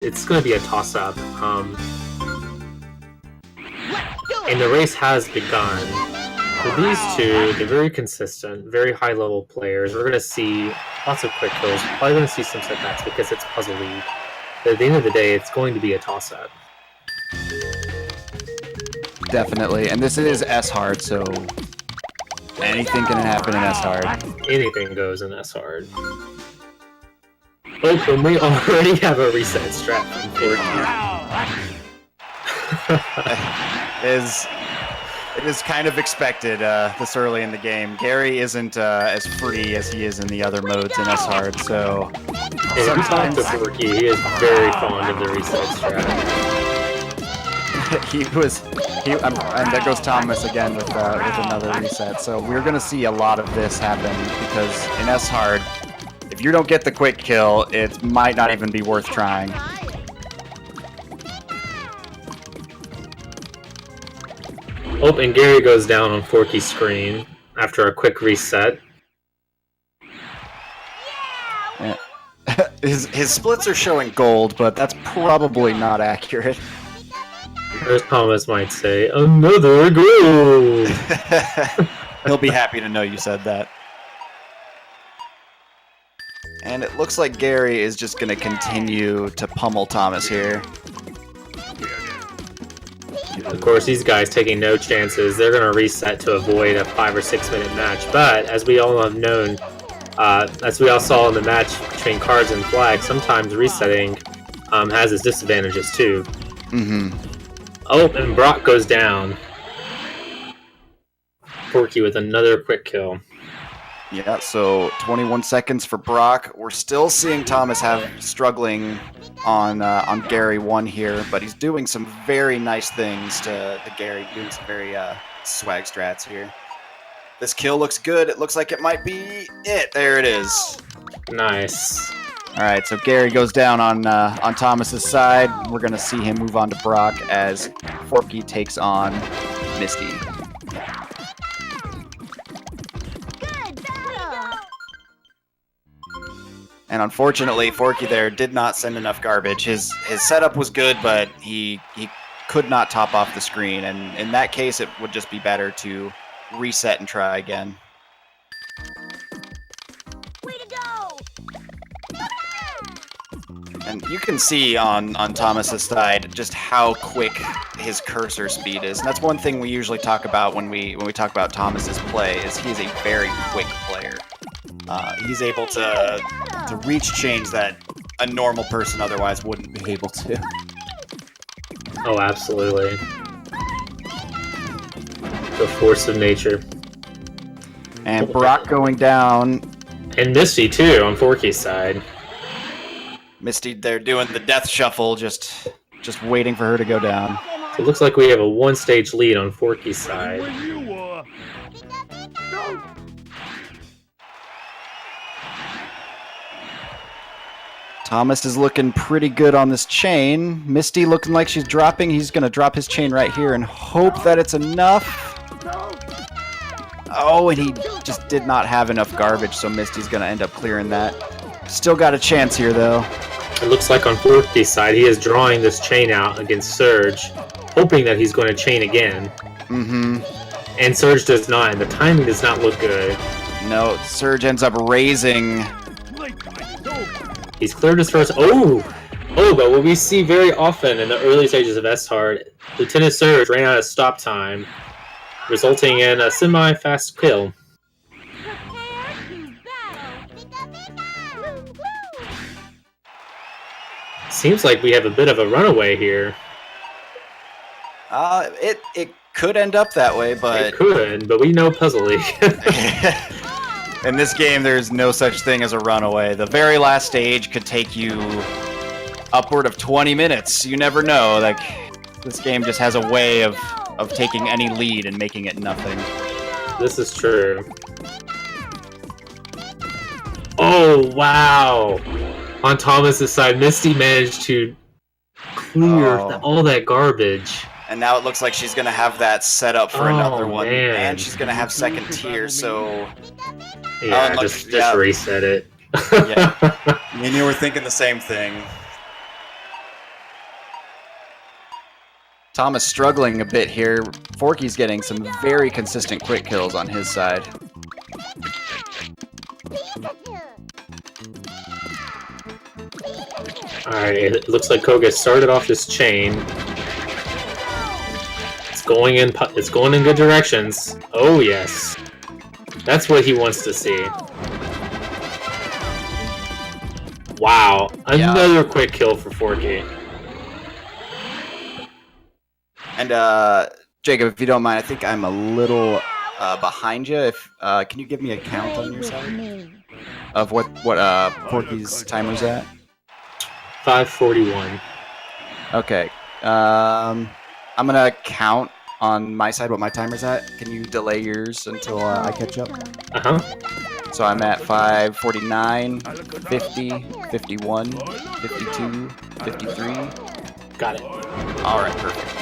it's going to be a toss-up. And the race has begun. For these two, they're very consistent, very high-level players. We're going to see lots of quick kills. We're probably going to see some setbacks because it's Puzzle League. But at the end of the day, it's going to be a toss-up. Definitely, and this is S-Hard, so anything can happen in S-Hard. Anything goes in S-Hard. Oh, and we already have a reset strat from Bbforky. It is kind of expected this early in the game. Gary isn't as free as he is in the other modes in S-Hard, so sometimes Bbforky, he is very fond of the reset strat. and there goes Thomas again with another reset. So we're going to see a lot of this happen because in S-Hard, if you don't get the quick kill, it might not even be worth trying. Oh, and Gary goes down on Forky's screen after a quick reset. Yeah. His splits are showing gold, but that's probably not accurate. As Thomas might say, another goal! He'll be happy to know you said that. And it looks like Gary is just going to continue to pummel Thomas here. Of course, these guys taking no chances. They're going to reset to avoid a 5 or 6 minute match. But as we all have known, as we all saw in the match between Cards and Flag, sometimes resetting has its disadvantages too. Mm-hmm. Oh, and Brock goes down. Bbforky with another quick kill. Yeah, so 21 seconds for Brock. We're still seeing Thomas struggling on Gary 1 here, but he's doing some very nice things to Gary, doing some very swag strats here. This kill looks good. It looks like it might be it. There it is. Nice. All right, so Gary goes down on Thomas's side. We're gonna see him move on to Brock as Bbforky takes on Misty. And unfortunately, Bbforky there did not send enough garbage. His setup was good, but he could not top off the screen. And in that case, it would just be better to reset and try again. Way to go! And you can see on Thomas's side just how quick his cursor speed is. And that's one thing we usually talk about when we talk about Thomas's play, is he's a very quick player. He's able to reach chains that a normal person otherwise wouldn't be able to. Oh, absolutely. The force of nature. And Brock going down. And Misty, too, on Bbforky's side. Misty, they're doing the death shuffle, just waiting for her to go down. So it looks like we have a one-stage lead on Bbforky's side. Thomas is looking pretty good on this chain. Misty looking like she's dropping. He's going to drop his chain right here and hope that it's enough. Oh, and he just did not have enough garbage, so Misty's going to end up clearing that. Still got a chance here, though. It looks like on Bbforky's side, he is drawing this chain out against Surge, hoping that he's going to chain again. Mm-hmm. And Surge does not, and the timing does not look good. No, Surge ends up raising. He's cleared his first. Oh, but what we see very often in the early stages of S-Hard, Lieutenant Surge ran out of stop time, resulting in a semi-fast kill. Seems like we have a bit of a runaway here. It could end up that way, but it could, but we know Puzzle League. In this game, there's no such thing as a runaway. The very last stage could take you upward of 20 minutes. You never know. Like, this game just has a way of taking any lead and making it nothing. This is true. Oh, wow. On Thomas's side, Misty managed to clear all that garbage. And now it looks like she's going to have that set up for another one. Man. And she's going to have second tier, so... Yeah, just reset it. Yeah. Me and you were thinking the same thing. Thomas struggling a bit here. Forky's getting some very consistent quick kills on his side. Alright, it looks like Koga started off this chain. It's going in good directions. Oh yes. That's what he wants to see. Wow, another quick kill for Forky. And Jacob, if you don't mind, I think I'm a little behind you. If can you give me a count on your side of what Forky's timer's at? 5:41. Okay. I'm gonna count on my side what my timer's at. Can you delay yours until I catch up? So I'm at 5:49, 50, 51, 52, 53. Got it. All right, perfect.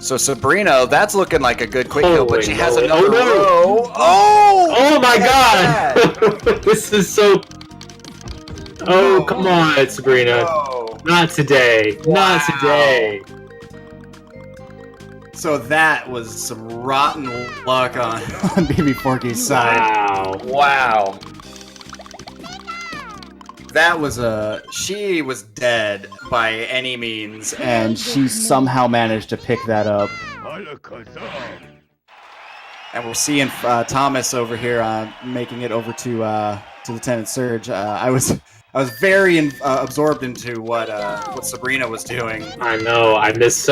So Sabrina, that's looking like a good quick kill, but she has another row. Oh my god! This is so... Oh, come on, Sabrina. No. Not today. Wow. Not today. So that was some rotten luck on Bbforky's side. Wow. Wow. That was she was dead by any means, and she somehow managed to pick that up. And we're seeing Thomas over here making it over to Lieutenant Surge. I was very absorbed into what Sabrina was doing. I know. I missed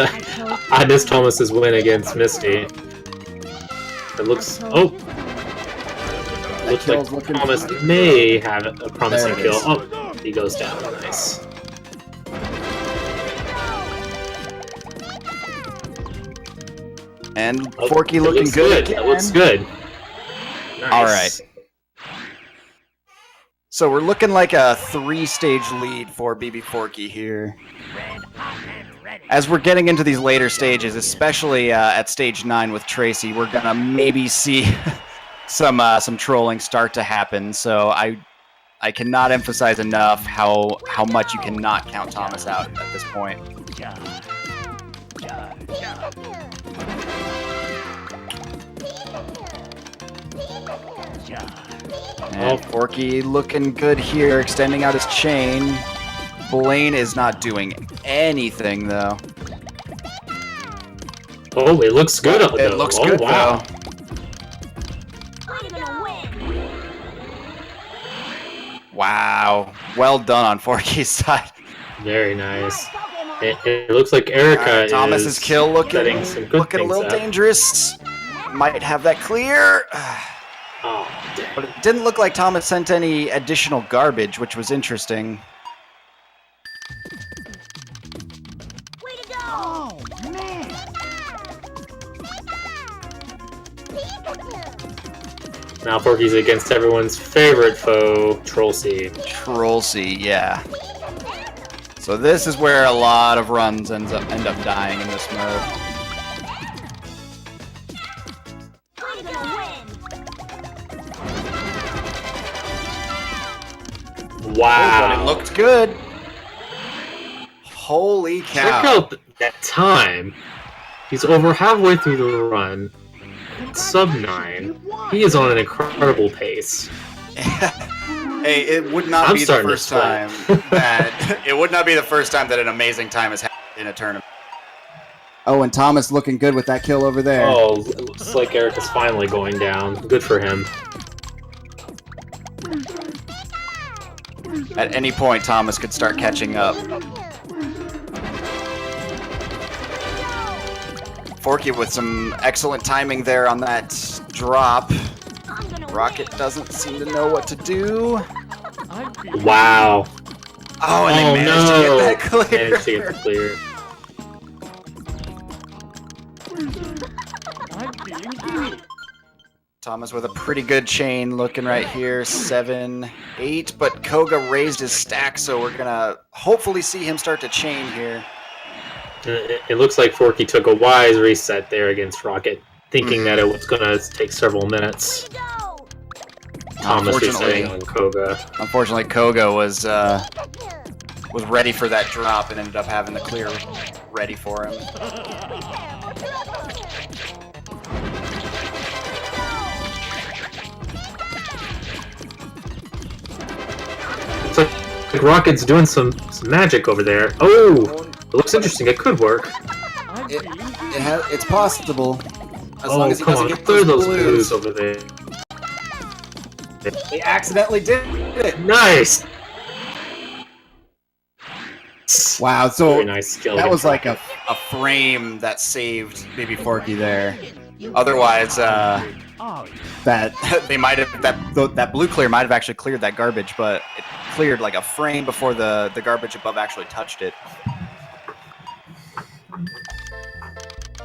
Thomas's win against Misty. It looks. Oh. Looks like Thomas may have a promising kill. Oh, he goes down. Nice. And Forky looking good. That looks good. Nice. All right. So we're looking like a 3-stage lead for Bbforky here. As we're getting into these later stages, especially at stage 9 with Tracy, we're gonna maybe see some trolling start to happen. So I cannot emphasize enough how much you cannot count Thomas out at this point. And Forky looking good here, extending out his chain. Blaine is not doing anything though. Oh, it looks good. It looks oh, good wow. though. Wow, well done on Forky's side. Very nice. It looks like Erica Thomas's kill looking a little dangerous. Might have that clear. Oh, damn. But it didn't look like Thomas sent any additional garbage, which was interesting. Way to go! Oh, man! Now Forky's against everyone's favorite foe, Trollsy. Trollsy, yeah. So this is where a lot of runs end up dying in this mode. I'm gonna win! Wow. But it looked good. Holy Check cow. out that time. He's over halfway through the run. Sub 9. He is on an incredible pace. Hey, it would not be the first time that an amazing time has happened in a tournament. Oh, and Thomas looking good with that kill over there. Oh, it looks like Eric is finally going down. Good for him. At any point, Thomas could start catching up. Forky with some excellent timing there on that drop. Rocket doesn't seem to know what to do. Wow. Oh, and they managed to get that clear. Managed to get the clear. Thomas with a pretty good chain looking right here, 7, 8, but Koga raised his stack, so we're gonna hopefully see him start to chain here. It looks like Forky took a wise reset there against Rocket, thinking that it was going to take several minutes. Thomas resetting on Koga. Unfortunately, Koga was was ready for that drop and ended up having the clear ready for him. So, like Rocket's doing some magic over there. Oh, it looks interesting. It could work. It's possible. As long as he come doesn't on, get clear those those blues. blues over there. He accidentally did it. Nice. Wow, so Very nice skill. that was like A frame that saved Bbforky there. Otherwise, that. they might have that blue clear might have actually cleared that garbage, but it cleared like a frame before the garbage above actually touched it.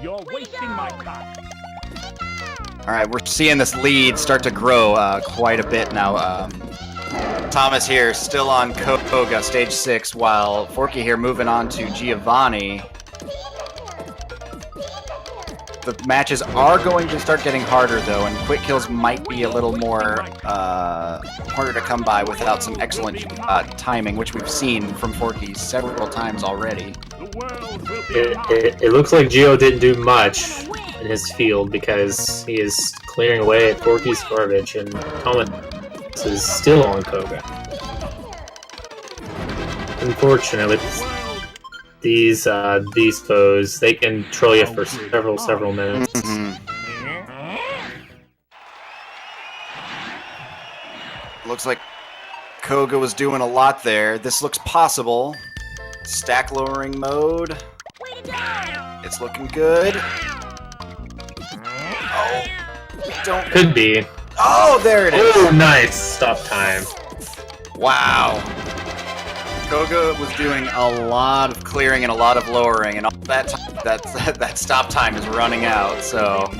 You're wasting my time. All right, we're seeing this lead start to grow quite a bit now. Thomas here still on Koga, stage 6, while Forky here moving on to Giovanni. The matches are going to start getting harder though, and quick kills might be a little more harder to come by without some excellent timing, which we've seen from Forky several times already. It looks like Gio didn't do much in his field because he is clearing away at Forky's garbage, and Thomas is still on Koga. Unfortunately, these foes, they can troll you for several minutes. Looks like Koga was doing a lot there. This looks possible. Stack lowering mode. It's looking good. Oh, don't. Could be. Oh, there it is. Oh, nice stop time. Wow. Koga was doing a lot of clearing and a lot of lowering, and all that stop time is running out. So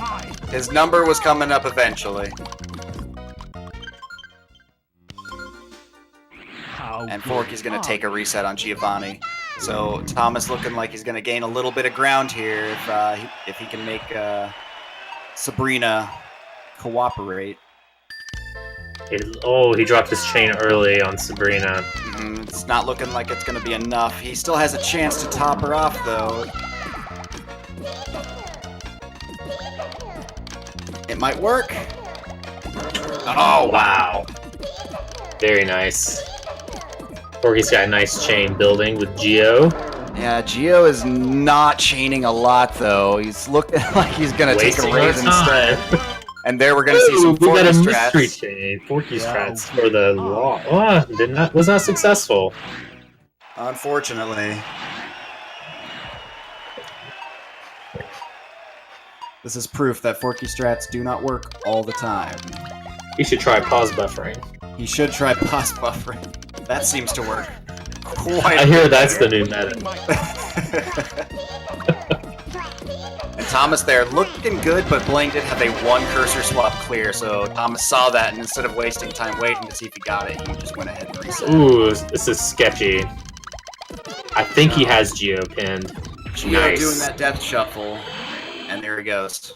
his number was coming up eventually. And Forky's going to take a reset on Giovanni. So Thomas looking like he's going to gain a little bit of ground here if he can make Sabrina cooperate. He dropped his chain early on Sabrina. It's not looking like it's going to be enough. He still has a chance to top her off, though. It might work. Oh, wow. Very nice. Forky's got a nice chain building with Gio. Yeah, Gio is not chaining a lot, though. He's looking like he's going to take a raise instead. And there we're going to see some we got a strats. mystery chain. Forky strats for the law. Oh, was not successful. Unfortunately. This is proof that Forky strats do not work all the time. You should try pause buffering. He should try pause buffering. That seems to work quite I hear that's the new meta. And Thomas there looking good, but Blaine did have a one cursor swap clear, so Thomas saw that, and instead of wasting time waiting to see if he got it, he just went ahead and reset. Ooh, this is sketchy. I think he has Gio pinned. Gio Nice. doing that death shuffle, and there he goes.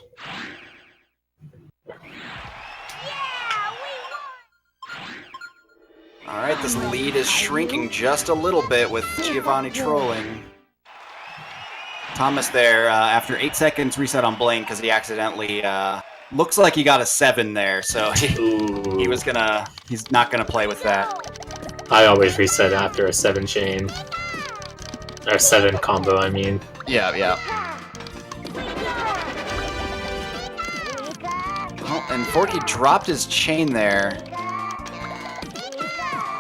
Alright, this lead is shrinking just a little bit with Giovanni trolling. Thomas there, after 8 seconds, reset on Blaine because he accidentally, looks like he got a 7 there, so he's not gonna play with that. I always reset after a 7 chain. Or 7 combo, I mean. Yeah. Oh, and Forky dropped his chain there.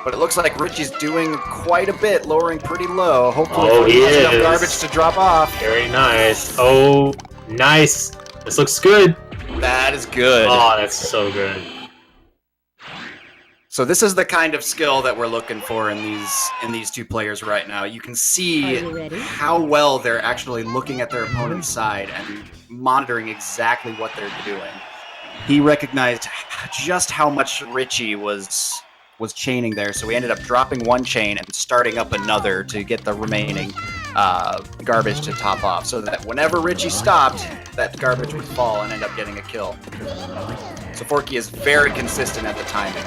But it looks like Richie's doing quite a bit, lowering pretty low. Hopefully he has enough is. garbage to drop off. Very nice. Oh, nice. This looks good. That is good. Oh, that's so good. So this is the kind of skill that we're looking for in these two players right now. You can see how well they're actually looking at their opponent's side and monitoring exactly what they're doing. He recognized just how much Richie was chaining there, so we ended up dropping one chain and starting up another to get the remaining garbage to top off, so that whenever Richie stopped, that garbage would fall and end up getting a kill. So Forky is very consistent at the timing.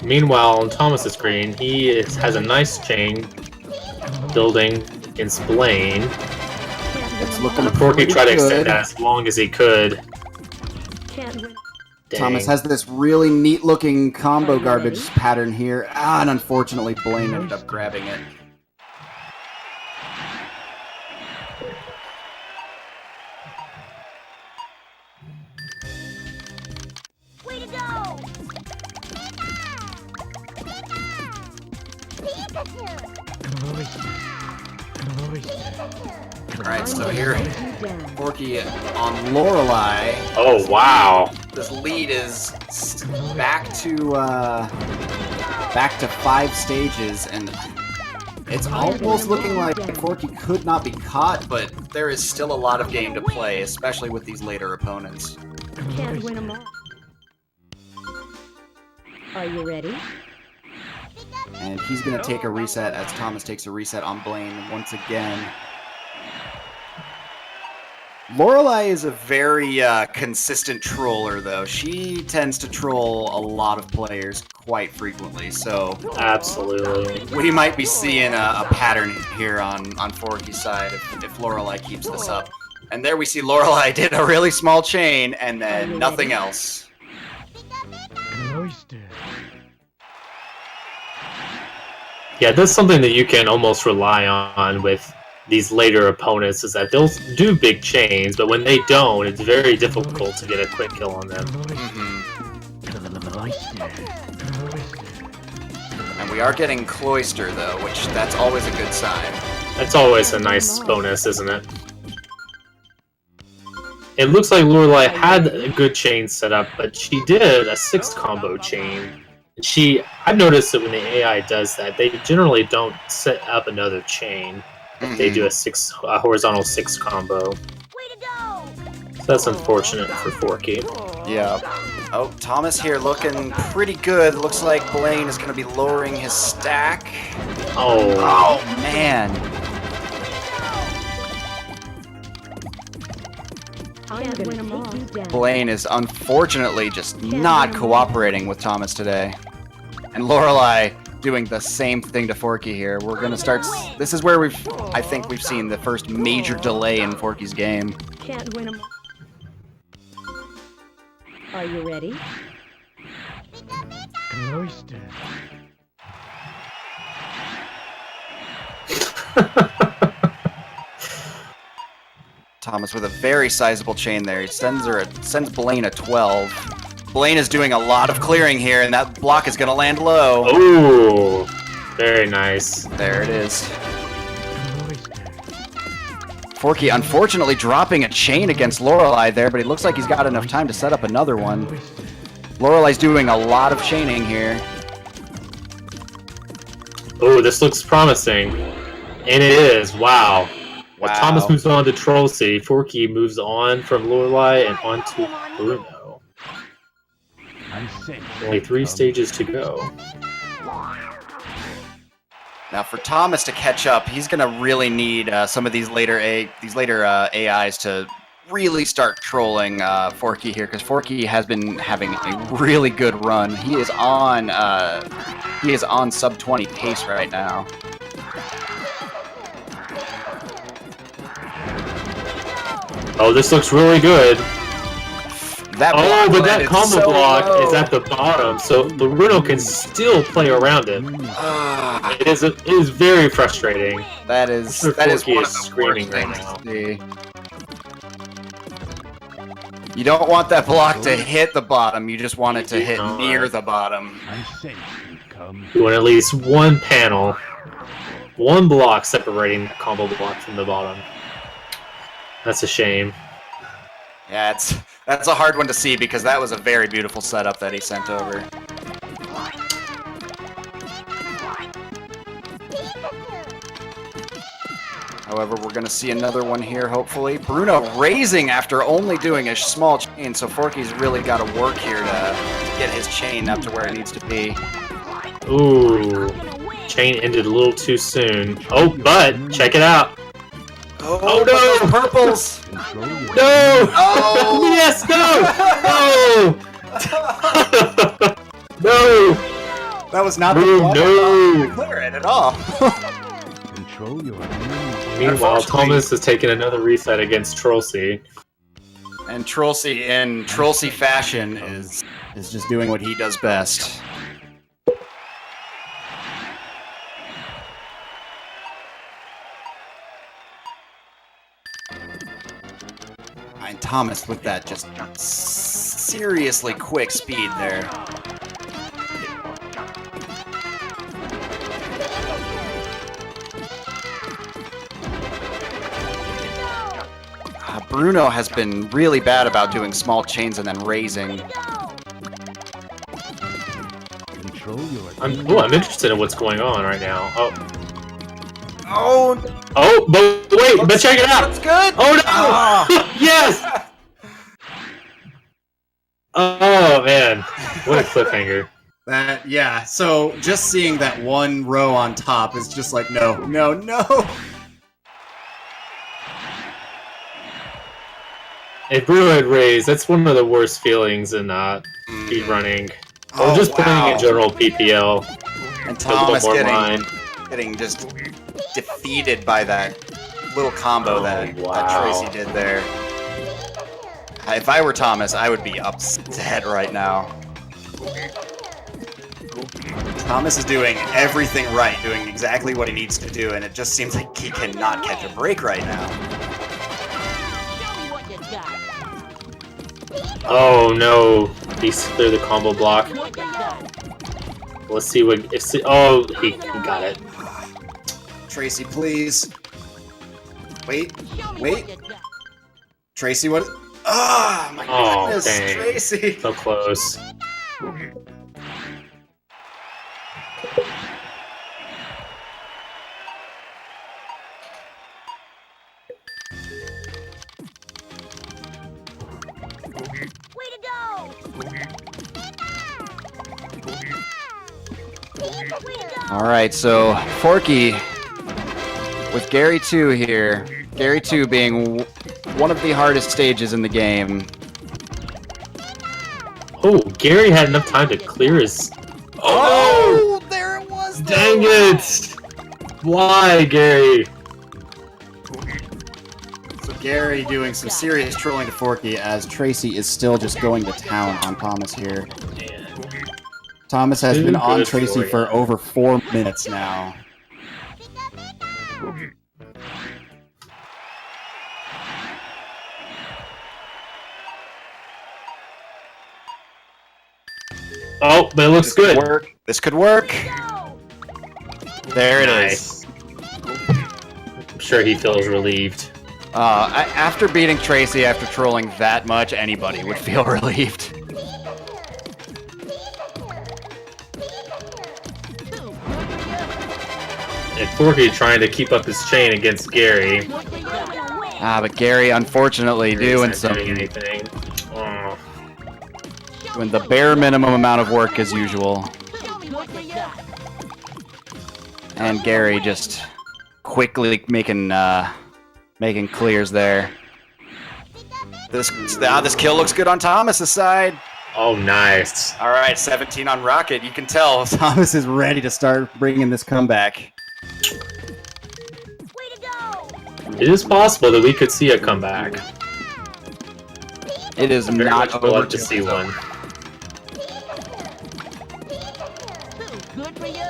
Meanwhile, on Thomas's screen, has a nice chain building against Blaine. It's looking Bbforky pretty tried to good. extend that as long as he could. Thomas has this really neat-looking combo garbage pattern here, and unfortunately, Blaine ended up grabbing it. Way to go! Alright, so here, Bbforky on Lorelei. Oh, wow. This lead is back to 5 stages, and it's almost looking like Bbforky could not be caught, but there is still a lot of game to play, especially with these later opponents. Can't win them all. Are you ready? And he's going to take a reset as Thomas takes a reset on Blaine once again. Lorelei is a very consistent troller, though. She tends to troll a lot of players quite frequently, so Absolutely. we might be seeing a pattern here on Bbforky's side if Lorelei keeps this up. And there we see Lorelei did a really small chain, and then nothing else. Yeah, that's something that you can almost rely on with these later opponents, is that they'll do big chains, but when they don't, it's very difficult to get a quick kill on them. And we are getting Cloister, though, which that's always a good sign. That's always a nice bonus, isn't it? It looks like Lorelei had a good chain set up, but she did a 6 combo chain. I've noticed that when the AI does that, they generally don't set up another chain. They do a horizontal 6 combo. Way to go! So that's unfortunate for Bbforky. Yeah. Oh, Thomas here looking pretty good. Looks like Blaine is going to be lowering his stack. Oh, Man. Can't win them all. Blaine is unfortunately just not cooperating with Thomas today. And Lorelei doing the same thing to Bbforky here. We're going to start... This is where I think we've seen the first major delay in Bbforky's game. Can't win them all. Are you ready? Thomas with a very sizable chain there. He sends Blaine a 12. Blaine is doing a lot of clearing here, and that block is going to land low. Ooh, very nice. There it is. Bbforky unfortunately dropping a chain against Lorelei there, but it looks like he's got enough time to set up another one. Lorelei's doing a lot of chaining here. Oh, this looks promising. And it is. Wow. While Thomas moves on to Troll City, Bbforky moves on from Lorelei and onto Bruno. Only 3 stages to go. Now for Thomas to catch up, he's going to really need some of these later AIs to really start trolling Bbforky here, because Bbforky has been having a really good run. He is on sub 20 pace right now. Oh, this looks really good. That but that combo block is at the bottom, so Bruno can still play around it. It is very frustrating. That is one of the screaming right now. You don't want that block to hit the bottom, you just want it to hit near the bottom. You want at least one panel, one block separating the combo block from the bottom. That's a shame. Yeah, that's a hard one to see, because that was a very beautiful setup that he sent over. However, we're going to see another one here, hopefully. Bruno raising after only doing a small chain, so Bbforky's really got to work here to get his chain up to where it needs to be. Ooh, chain ended a little too soon. Oh, but check it out. Oh no, purples! No! Oh! Yes, no! No! No! That was not the Boom, no. Clear it at all. Control your enemy. Meanwhile, Unfortunately- Thomas is taking another reset against Trollsy. And Trollsy, in Trollsy fashion, is just doing what he does best. And Thomas with that just seriously quick speed there. Bruno has been really bad about doing small chains and then raising. Control your I'm enemy. interested in what's going on right now. Oh, But wait, but check it out! that's good! Oh no! Ah. Yes! Oh man, what a cliffhanger. Yeah, so just seeing that one row on top is just like, no, no, no! If Bruno had raised, that's one of the worst feelings in speedrunning. Or Oh, just wow. playing in general PPL. And There's a little Thomas more line. getting just defeated by that little combo that wow. Tracy did there. If I were Thomas, I would be upset right now. Thomas is doing everything right, doing exactly what he needs to do, and it just seems like he cannot catch a break right now. Show me what you got. Oh no, he's cleared the combo block. What you got. Let's see what if oh he got it. Tracy, please. Wait, Show me wait. what you got. Tracy, what? Oh my Oh, goodness, dang. Tracy! So close. Way to go. Way to go. All right, so Forky with Gary 2 here. Gary 2 being one of the hardest stages in the game. Oh, Gary had enough time to clear his. Oh, there it was! dang it! Why, Gary? So Gary doing some serious trolling to Forky as Tracy is still just going to town on Thomas here. Thomas has been on Good Tracy for for ya. over 4 minutes now. Oh, but it looks good. Work. This could work. Go. There it is. Nice. I'm sure he feels relieved. After beating Tracy, after trolling that much, anybody would feel relieved. And Forky trying to keep up his chain against Gary. What you got. Ah, but Gary, unfortunately, doing He's not some anything. Oh. doing the bare minimum amount of work as usual, Show me what you got. and Gary just quickly making clears there. This kill looks good on Thomas's side. Oh, nice. All right, 17 on Rocket. You can tell. Thomas is ready to start bringing this comeback. Way to go. It is possible that we could see a comeback. It is Very not much would over love to see one. Good for you.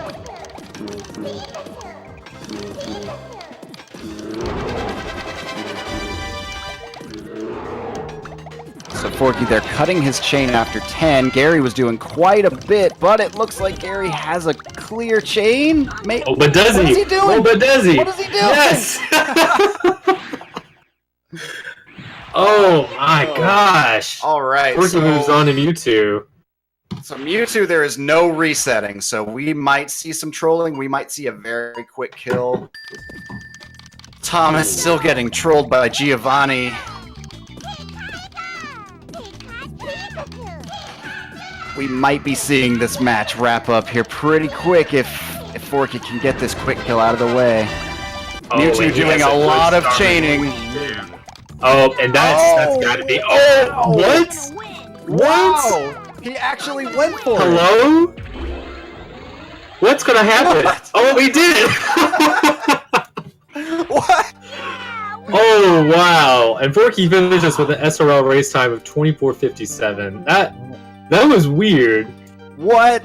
So Forky, they're cutting his chain after 10. Gary was doing quite a bit, but it looks like Gary has a clear chain. Oh, but does What he? is he doing? Oh, but does he? What is he doing? Yes! Oh my gosh! All right. Forky moves on to Mewtwo. So Mewtwo, there is no resetting, so we might see some trolling. We might see a very quick kill. Thomas still getting trolled by Giovanni. We might be seeing this match wrap up here pretty quick if Forky can get this quick kill out of the way. Oh, Mewtwo and he doing has a good lot of start. chaining. Oh, and that's gotta be. Oh, what? Win. What? Wow! He actually went for it. Hello? What's gonna happen? What? Oh, we did it! What? Oh, wow. And Forky finishes with an SRL race time of 24:57. That was weird. What?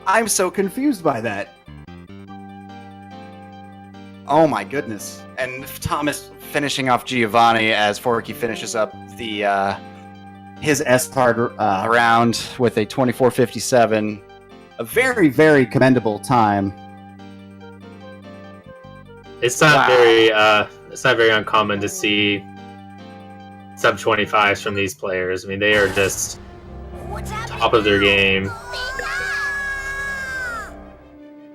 I'm so confused by that. Oh my goodness. And Thomas finishing off Giovanni as Forky finishes up the His S-card round with a 24:57. a very, very commendable time. It's not Wow. very uncommon to see sub 25s from these players. I mean, they are just top of their game.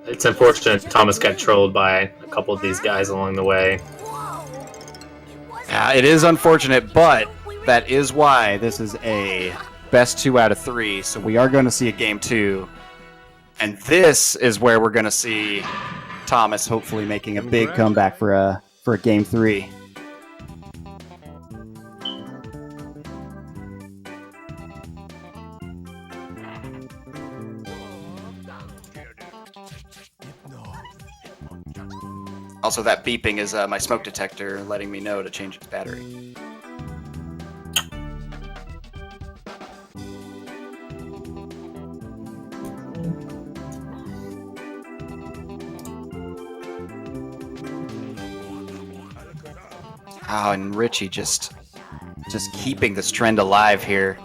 It's unfortunate Thomas got trolled by a couple of these guys along the way. Yeah, it is unfortunate, but that is why this is a best 2 out of 3. So we are going to see a game 2. And this is where we're going to see Thomas hopefully making a big Comeback for a game 3. Also, that beeping is my smoke detector letting me know to change its battery. Oh, and Richie just keeping this trend alive here.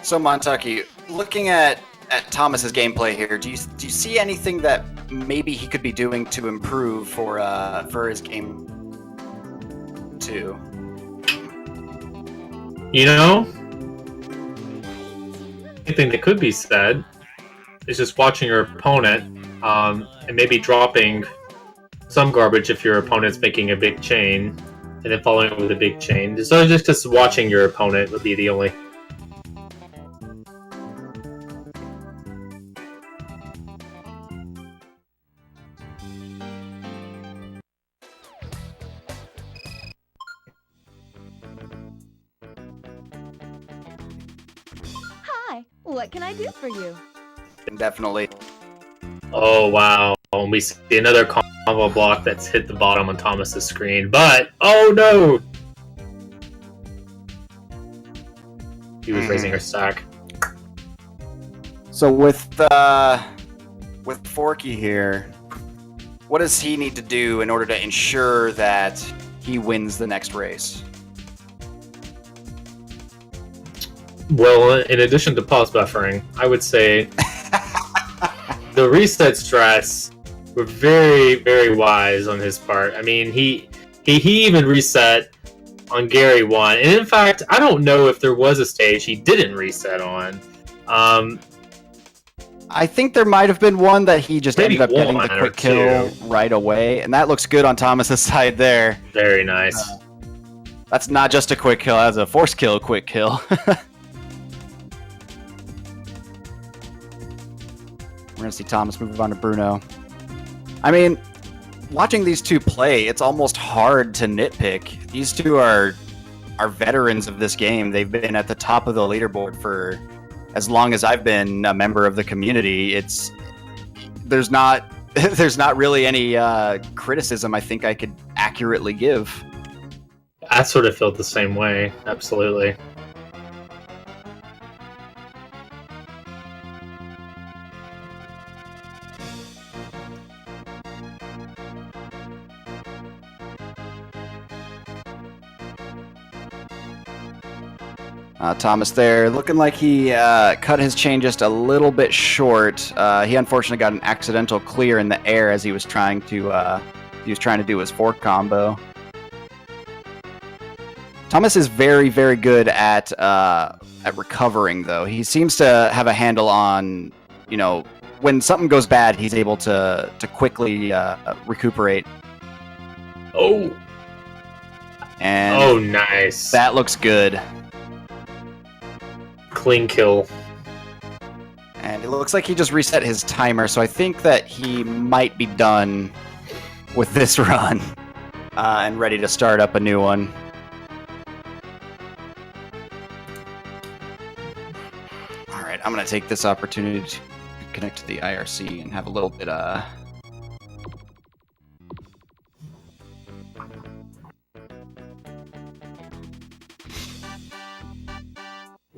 So Montucky, looking at Thomas's gameplay here, do you see anything that maybe he could be doing to improve for his game 2? You know, anything that could be said is just watching your opponent and maybe dropping some garbage if your opponent's making a big chain and then following it with a big chain. So just watching your opponent would be the only. Hi, what can I do for you? Definitely. Oh wow! And we see another combo block that's hit the bottom on Thomas's screen, but oh no! He was raising her stack. So with Forky here, what does he need to do in order to ensure that he wins the next race? Well, in addition to pause buffering, I would say the reset stress were very, very wise on his part. I mean, he even reset on Gary 1, and in fact, I don't know if there was a stage he didn't reset on. I think there might have been one that he just Maybe ended up getting the one or quick kill two. right away, and that looks good on Thomas's side there. Very nice. That's not just a quick kill, that's a force kill quick kill. We're going to see Thomas move on to Bruno. I mean, watching these two play, it's almost hard to nitpick. These two are veterans of this game. They've been at the top of the leaderboard for as long as I've been a member of the community. There's not really any criticism I think I could accurately give. I sort of felt the same way. Absolutely. Thomas there, looking like he cut his chain just a little bit short. He unfortunately got an accidental clear in the air as he was trying to do his fork combo. Thomas is very, very good at recovering, though. He seems to have a handle on, when something goes bad, he's able to quickly recuperate. Oh. And Oh, nice. that looks good. clean kill. And it looks like he just reset his timer, so I think that he might be done with this run and ready to start up a new one. All right, I'm going to take this opportunity to connect to the IRC and have a little bit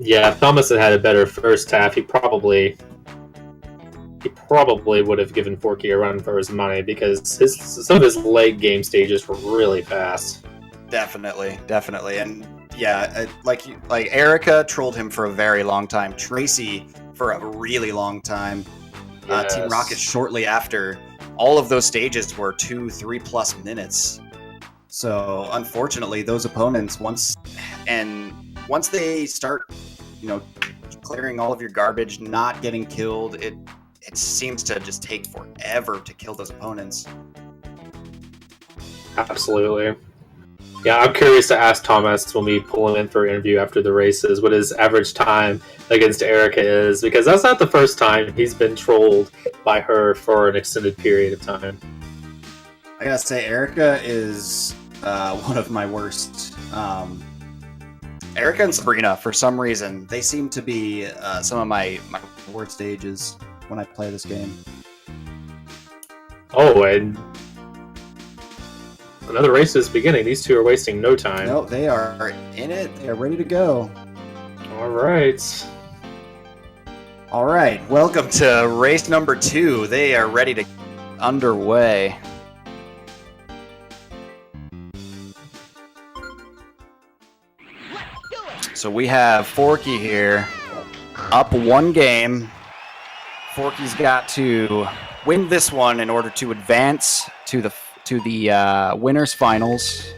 Yeah, if Thomas had had a better first half, he probably would have given Forky a run for his money because some of his late game stages were really fast. Definitely, and yeah, like Erica trolled him for a very long time. Tracy for a really long time. Yes. Team Rocket shortly after. All of those stages were 2-3+ minutes. So unfortunately, those opponents once they start, clearing all of your garbage, not getting killed, it seems to just take forever to kill those opponents. Absolutely. Yeah, I'm curious to ask Thomas when we pull him in for an interview after the races what his average time against Erica is, because that's not the first time he's been trolled by her for an extended period of time. I gotta say, Erica is one of my worst. Erica and Sabrina, for some reason, they seem to be some of my Worst stages when I play this game. Oh, and another race is beginning. These two are wasting no time. No, they are in it. They are ready to go. All right. All right, welcome to race number 2. They are ready to underway. So we have Forky here, up 1 game. Forky's got to win this one in order to advance to the winners finals,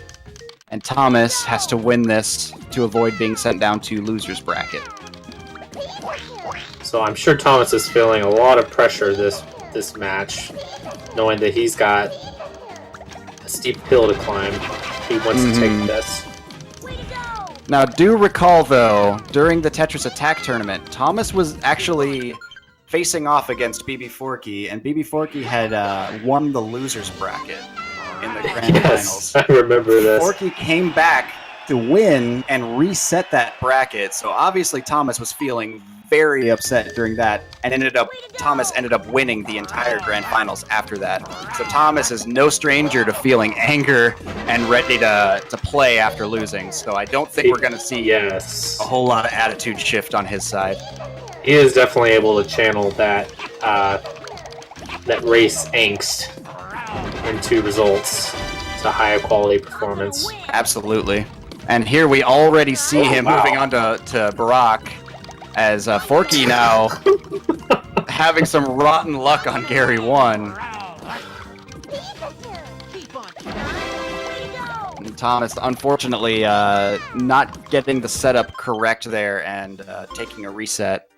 and Thomas has to win this to avoid being sent down to losers bracket. So I'm sure Thomas is feeling a lot of pressure this match, knowing that he's got a steep hill to climb. He wants to take this. Now, do recall, though, during the Tetris Attack tournament, Thomas was actually facing off against Bbforky, and Bbforky had won the losers bracket in the grand finals. I remember this. Forky came back to win and reset that bracket, so obviously Thomas was feeling very upset during that, and Thomas ended up winning the entire grand finals after that. So Thomas is no stranger to feeling anger and ready to play after losing. So I don't think we're going to see a whole lot of attitude shift on his side. He is definitely able to channel that race angst into results. It's a higher quality performance. Absolutely. And here we already see him moving on to Barack, as Forky now having some rotten luck on Gary 1. And Thomas, unfortunately, not getting the setup correct there and taking a reset.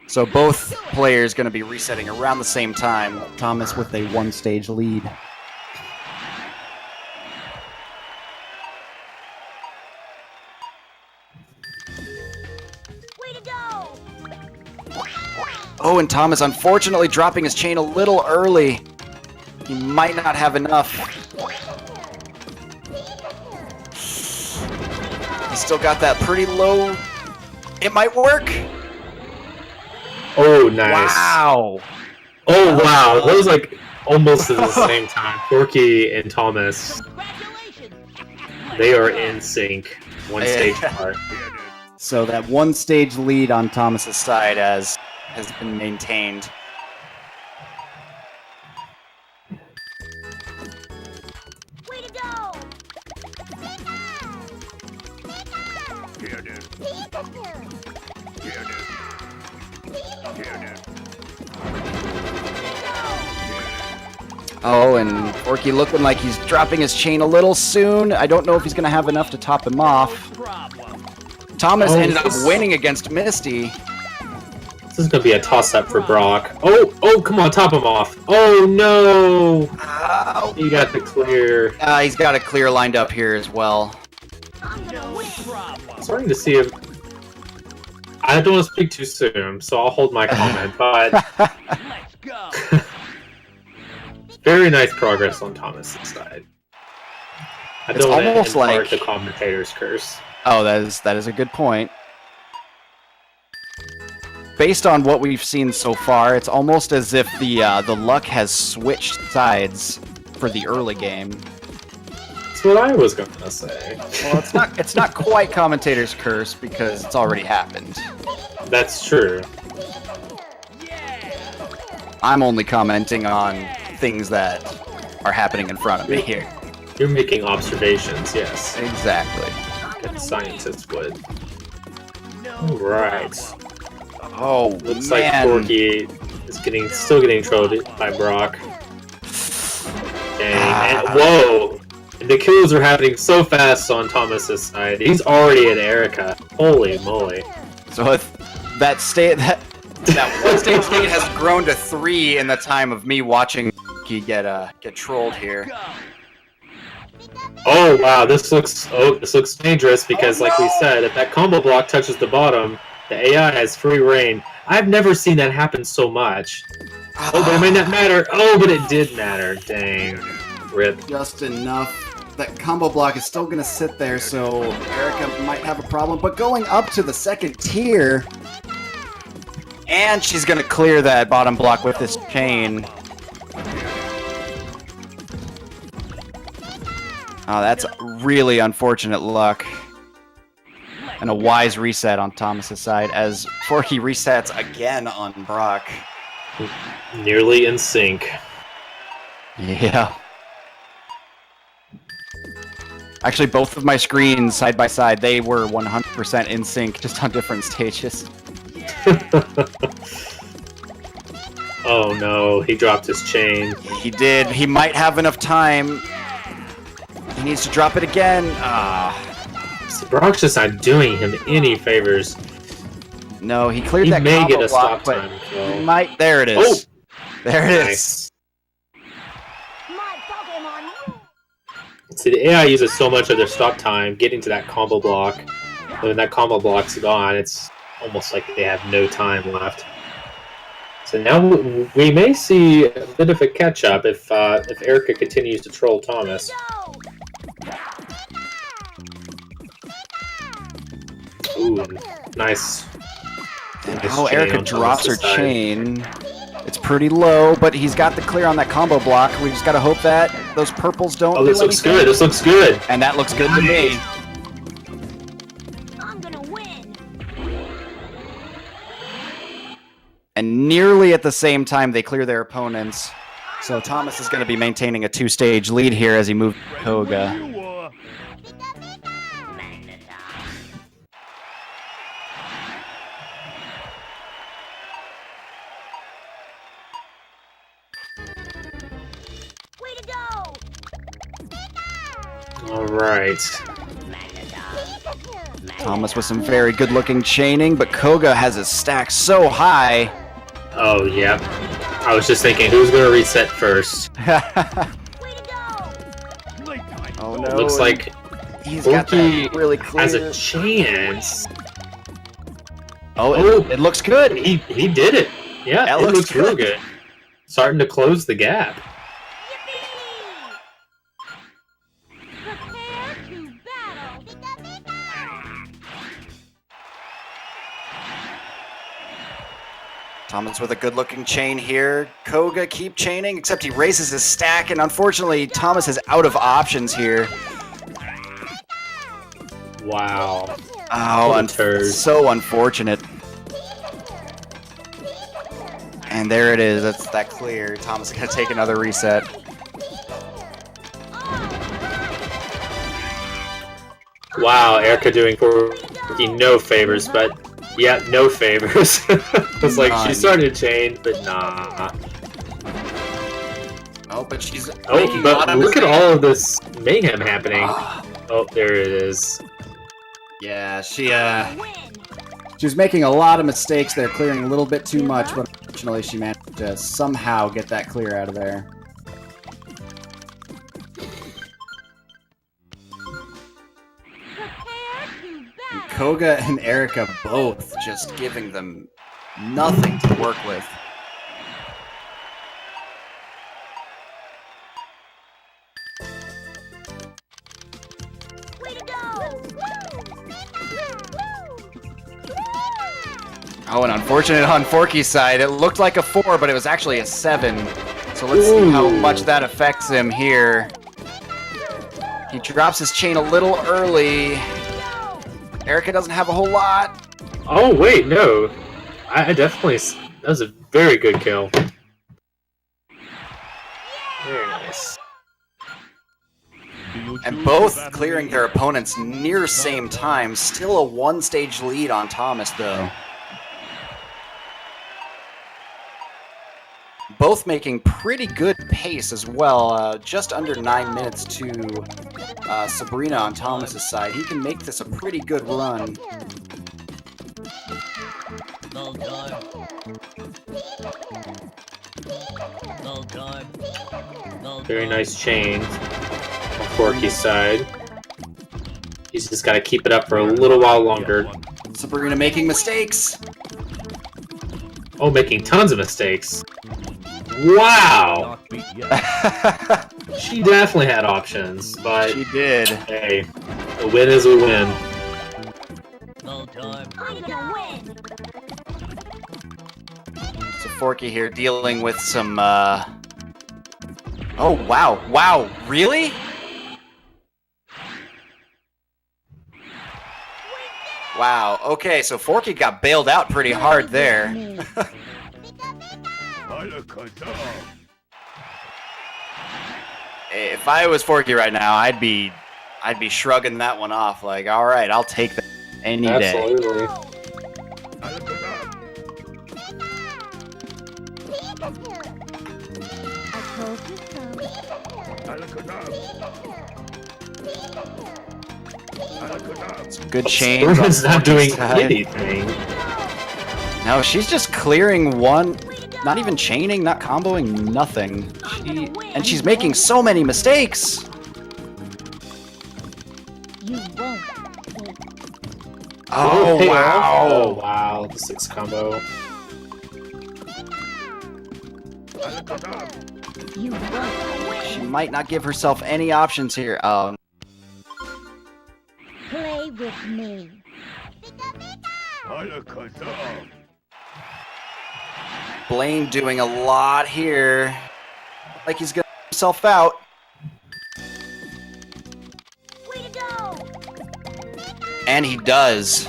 So both players going to be resetting around the same time. Thomas with a 1-stage lead. Oh, and Thomas unfortunately dropping his chain a little early. He might not have enough. He's still got that pretty low. It might work. Oh, nice. Wow. Oh, wow. That was like almost at the same time. Forky and Thomas, they are in sync. 1 stage apart. So that 1-stage lead on Thomas's side has been maintained. Way to go! Oh, and Forky looking like he's dropping his chain a little soon. I don't know if he's going to have enough to top him off. Thomas ended up winning against Misty. This is going to be a toss-up for Brock. Oh, come on, top him off. Oh, no. He got the clear. He's got a clear lined up here as well. Starting to see him. I don't want to speak too soon, so I'll hold my comment. But Let's go. very nice progress on Thomas's side. I It's don't want to almost impart like- the commentator's curse. Oh, that is a good point. Based on what we've seen so far, it's almost as if the luck has switched sides for the early game. That's what I was gonna say. Well, it's not quite commentator's curse because it's already happened. That's true. I'm only commenting on things that are happening in front of me here. You're making observations, yes. Exactly. That scientists would. Alright. Oh, Looks man. like Forky is still getting trolled by Brock. Dang. And, whoa! And the kills are happening so fast on Thomas's side. He's already at Erica. Holy moly. So if that one stage lead has grown to 3 in the time of me watching Forky get trolled here. Oh wow, this looks dangerous because like we said, if that combo block touches the bottom, the AI has free reign. I've never seen that happen so much. Oh, but it might not matter. Oh, but it did matter. Dang. Rip. Just enough. That combo block is still going to sit there, so Erica might have a problem. But going up to the second tier... And she's gonna clear that bottom block with this chain. Oh, that's really unfortunate luck. And a wise reset on Thomas's side as Forky resets again on Brock. Nearly in sync. Yeah. Actually, both of my screens side by side, they were 100% in sync, just on different stages. Oh no, he dropped his chain. He did. He might have enough time. He needs to drop it again. See, Brock's just not doing him any favors. No, he cleared He that may combo get a block, stop but time. he So. might. There it is. There it is. Nice. My Pokemon. See, the AI uses so much of their stop time getting to that combo block. And when that combo block's gone, it's almost like they have no time left. So now we may see a bit of a catch-up if Erica continues to troll Thomas. Ooh, nice. Oh, Erica drops her chain. It's pretty low, but he's got the clear on that combo block. We just gotta hope that those purples don't Oh, do this looks anything. good. This looks good. And that looks good to me. I'm gonna win. And nearly at the same time, they clear their opponents. So Thomas is going to be maintaining a 2-stage lead here as he moves Koga. Way to go. All right. Thomas with some very good-looking chaining, but Koga has his stack so high. Oh, yeah. I was just thinking, who's going to reset first? Way to go. Oh no! Looks like he's got Forky that really clear. has a chance. Oh, it looks good. He did it. Yeah, That it looks looks real good. Starting to close the gap. Prepare to battle. Thomas with a good-looking chain here. Koga keep chaining, except he raises his stack, and unfortunately, Thomas is out of options here. Wow. Oh, What a turd. so unfortunate. And there it is. That's that clear. Thomas is gonna take another reset. Wow, Erica doing Forky no favors, but yeah, no favors. It's like she None. started chain, but nah. Oh, but she's Oh, making a lot but of look at mistakes. all of this mayhem happening. Oh, there it is. Yeah, she was making a lot of mistakes there, clearing a little bit too much, but unfortunately she managed to somehow get that clear out of there. Prepare to battle. Koga and Erica both Just giving them nothing to work with. Way to go! Oh, and unfortunate on Forky's side. It looked like a 4, but it was actually a 7. So let's see how much that affects him here. He drops his chain a little early. Erica doesn't have a whole lot. Oh wait, no. I definitely. That was a very good kill. Very nice. And both clearing their opponents near same time. Still a 1-stage lead on Thomas, though. Both making pretty good pace as well. Just under 9 minutes to Sabrina on Thomas's side. He can make this a pretty good run. Well done. Well done. Well Very done. nice chain on Forky's side. He's just got to keep it up for a little while longer. Sabrina making mistakes. Oh, making tons of mistakes. Wow! Not beat yet. She definitely had options, but She did. hey, a win is a win. Well done. I'm gonna win! So Forky here dealing with some, Oh, wow. Wow. Really? Wow. Okay, so Forky got bailed out pretty hard there. If I was Forky right now, I'd be shrugging that one off. Like, all right, I'll take that any day. Absolutely. I told you so. Good chains. on Sabrina's not doing Forky's side. anything. No, she's just clearing one. Not even chaining, not comboing, nothing. And she's making so many mistakes. You won't. Oh, payoff. wow. Oh, wow. The 6 combo. You won't. She might not give herself any options here. Oh, Play with me. Blaine doing a lot here. Like he's gonna get himself out. Way to go! And he does.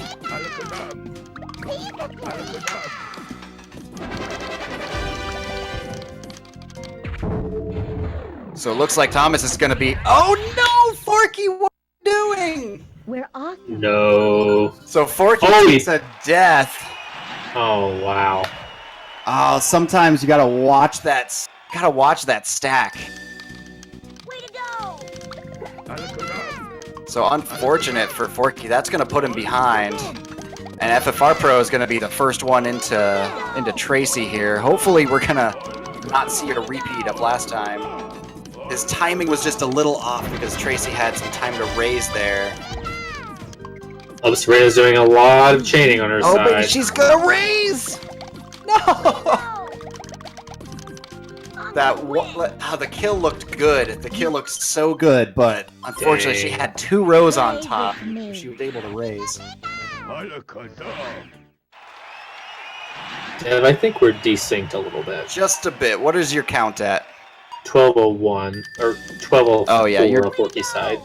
So it looks like Thomas is gonna be. Oh no, Forky, what are you doing? We're off. No. So Forky Holy- takes a death. Oh, wow. Oh, sometimes you gotta watch that. Gotta watch that stack. Way to go! So unfortunate for Forky. That's gonna put him behind. And FFRPro is gonna be the first one into Tracy here. Hopefully we're gonna not see a repeat of last time. His timing was just a little off because Tracy had some time to raise there. Oh, Sabrina's doing a lot of chaining on her Oh, side. but she's gonna raise! No! The kill looked good. The kill looked so good, but unfortunately she had 2 rows on top. She was able to raise. Dev, I think we're desynced a little bit. Just a bit. What is your count at? 12:01 or 12:04 Oh, yeah, you're- on Forky's side.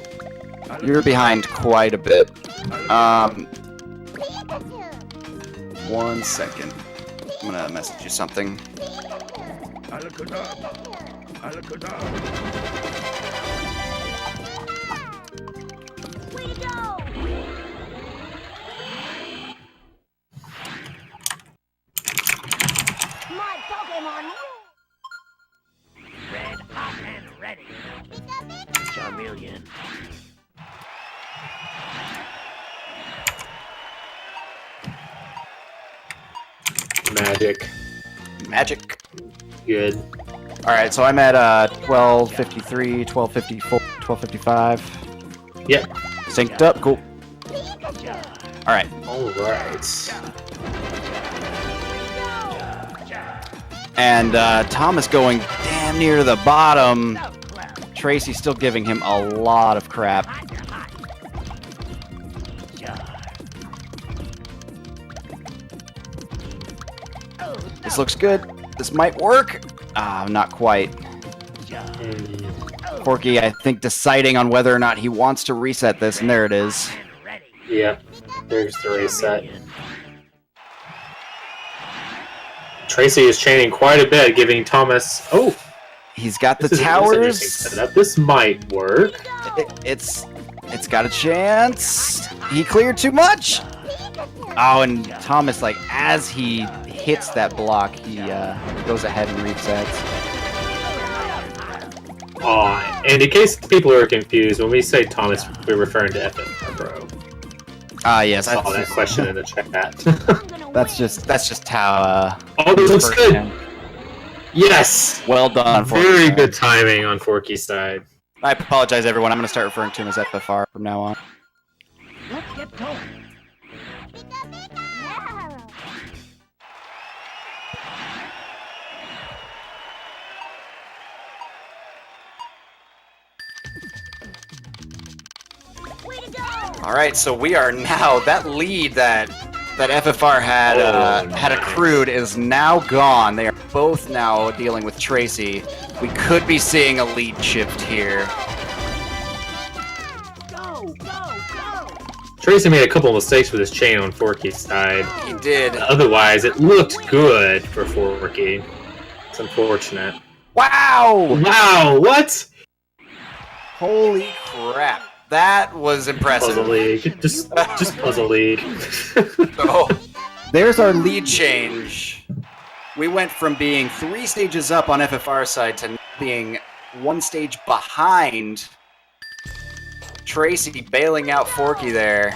You're behind quite a bit. 1 second. I'm gonna message you something. Way to go! My Pokemon rule! Red hot and ready. Charmeleon. Magic. Magic. Good. Alright, so I'm at 1253, 1254, 1255. Yep. Synced up, cool. All right. All right. And Thomas going damn near to the bottom. Tracy still giving him a lot of crap. This looks good. This might work. Not quite. Forky, I think, deciding on whether or not he wants to reset this, and there it is. Yeah, there's the reset. Tracy is chaining quite a bit, giving Thomas... Oh! He's got the This is towers. an interesting setup. This might work. It's got a chance. He cleared too much. Oh, and Thomas, like, as he hits that block, he goes ahead and resets. And in case people are confused, when we say Thomas, we're referring to FFRPro. Yes. I saw that question in the chat. That's just how. Oh, this looks good. Yes. Well done. Very good timing on Forky's side. I apologize, everyone. I'm going to start referring to him as FFR from now on. Let's get going. All right, so we are now that lead that FFR had accrued is now gone. They are both now dealing with Tracy. We could be seeing a lead shift here. Tracy made a couple of mistakes with his chain on Forky's side. He did. Otherwise, it looked good for Forky. It's unfortunate. Wow! Wow, what? Holy crap. That was impressive. Puzzle League. Just Puzzle League. Oh, there's our lead change. We went from being 3 stages up on FFR's side to being 1 stage behind. Tracy bailing out Forky there.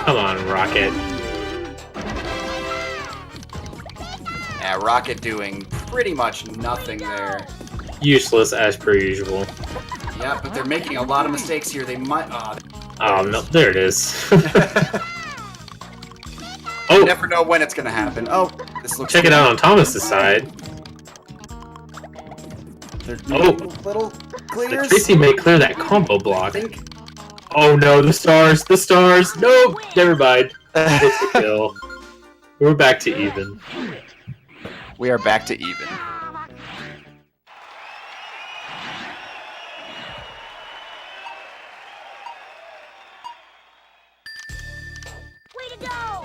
Come on, Rocket. Yeah, Rocket doing pretty much nothing there. Useless as per usual. Yeah, but they're making a lot of mistakes here. They might... Oh, no, there it is. You Oh, never know when it's going to happen. Oh, this looks check it good. out on Thomas's side. They're Oh. little clears. Tracy may clear that combo block. I think. Oh no, the stars! Nope, never mind. It's a kill. We're back to even. We are back to even. Way to go!